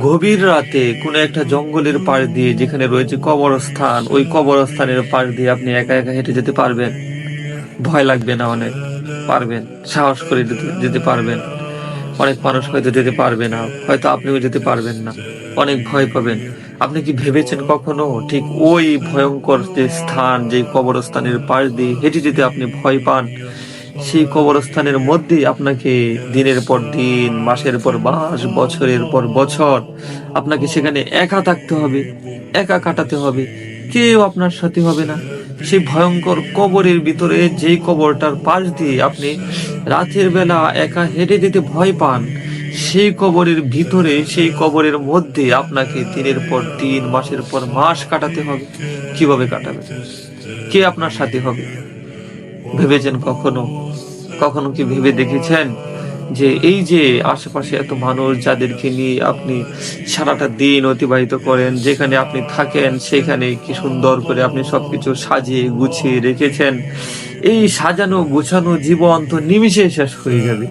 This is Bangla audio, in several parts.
গভীর রাতে কোনো একটা জঙ্গলের পাড় দিয়ে যেখানে রয়েছে কবরস্থান, ওই কবরস্থানের পাড় দিয়ে আপনি একা একা হেঁটে যেতে পারবেন? ভয় লাগবে না অনেক? পারবেন। সাহস করে যেতে পারবেন। অনেক মানুষ হয়তো যেতে পারবে না, হয়তো আপনিও যেতে পারবেন না, অনেক ভয় পাবেন। আপনি কি ভেবেছেন কখনো ঠিক ওই ভয়ঙ্কর যে স্থান, যে কবরস্থানের পাশ দিয়ে হেঁটে যেতে আপনি ভয় পান, সেই কবরস্থানের মধ্যে আপনাকে দিনের পর দিন, মাসের পর মাস, বছরের পর বছর আপনাকে সেখানে একা থাকতে হবে, একা কাটাতে হবে, কেউ আপনার সাথে হবে না। সেই ভয়ঙ্কর কবরের ভিতরে, যেই কবরটার পাশ দিয়ে আপনি রাতের বেলা একা হেঁটে যেতে ভয় পান, সেই কবরের ভিতরে, সেই কবরের মধ্যে আপনাকে দিনের পর দিন, মাসের পর মাস কাটাতে হবে। কিভাবে কাটাবেন? কে আপনার সাথে হবে? ভেবেছেন কখনো? কখনো কি ভেবে দেখেছেন যে এই যে আশেপাশে এত মানুষ যাদেরকে নিয়ে আপনি সারাটা দিন অতিবাহিত করেন, যেখানে আপনি থাকেন সেখানে কি সুন্দর করে আপনি সবকিছু সাজিয়ে গুছিয়ে রেখেছেন, এই সাজানো গোছানো জীবন তো নিমিষে শেষ হয়ে যাবে।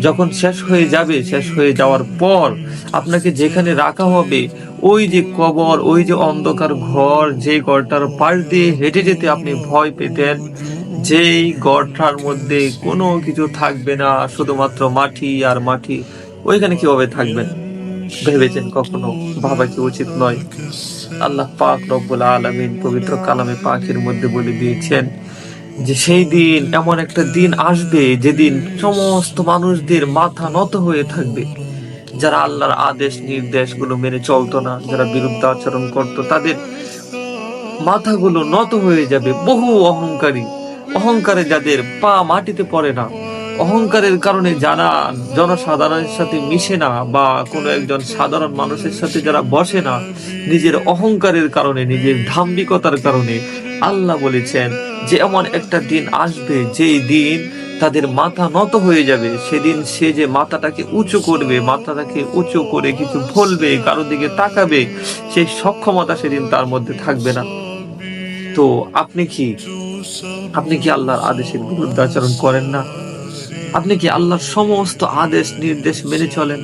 যখন শেষ হয়ে যাবে, শেষ হয়ে যাওয়ার পর আপনাকে যেখানে রাখা হবে, ওই যে কবর, ওই যে অন্ধকার ঘর, যে ঘরটার পাশ দিয়ে হেঁটে যেতে আপনি ভয় পেতেন, যেই ঘরটার মধ্যে কোনো কিছু থাকবে না, শুধুমাত্র মাটি আর মাটি, ওইখানে কিভাবে থাকবেন? ভেবেছেন কখনো? ভাবা কি উচিত নয়? আল্লাহ পাক রব্বুল আলামিন পবিত্র কালামে পাকের মধ্যে বলে দিয়েছেন যে সেই দিন, এমন একটা দিন আসবে যেদিন সমস্ত মানুষদের মাথা নত হয়ে থাকবে। যারা আল্লাহর আদেশ নির্দেশগুলো মেনে চলতো না, যারা বিরুদ্ধ আচরণ করত, তাদের মাথাগুলো নত হয়ে যাবে। বহু অহংকারী, অহংকারে যাদের পা মাটিতে পড়ে না, অহংকারের কারণে যারা জনসাধারণের সাথে মিশে না, বা কোনো একজন সাধারণ মানুষের সাথে যারা বসে না, নিজের অহংকারের কারণে, নিজের দাম্ভিকতার কারণে, আল্লাহ বলেছেন যে এমন একটা দিন আসবে যেই দিন তাদের মাথা নত হয়ে যাবে। সেদিন সে যে মাথাটাকে উঁচু করবে, মাথাটাকে উঁচু করে কিছু বলবে, কারোর দিকে তাকাবে, সেই সক্ষমতা সেদিন তার মধ্যে থাকবে না। তো আপনি কি আল্লাহর আদেশের বিরুদ্ধে আচরণ করেন না? আপনি কি আল্লাহর সমস্ত আদেশ নির্দেশ মেনে চলেন?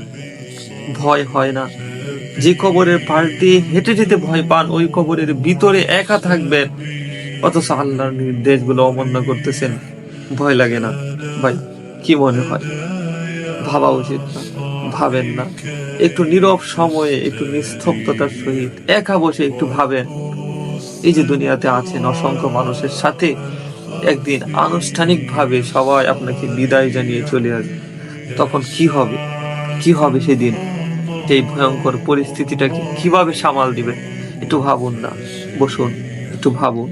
ভয় হয় না? যে কবরের পাশ দিয়ে হেঁটে যেতে ভয় পান, ওই কবরের ভিতরে একা থাকবেন, অথচ আল্লাহর নির্দেশগুলো অমান্য করতেছেন, ভয় লাগে না? ভাই, কি মনে হয়? ভাবা উচিত না? ভাবেন না? একটু নীরব সময়ে, একটু নিস্তব্ধতার সহিত একা বসে একটু ভাবেন, এই যে দুনিয়াতে আছেন অসংখ্য মানুষের সাথে, একদিন আনুষ্ঠানিকভাবে সবাই আপনাকে বিদায় জানিয়ে চলে আসবে। তখন কি হবে? কি হবে সেদিন? এই ভয়ঙ্কর পরিস্থিতিটাকে কিভাবে সামাল দিবেন? একটু ভাবুন না? বসুন, একটু ভাবুন।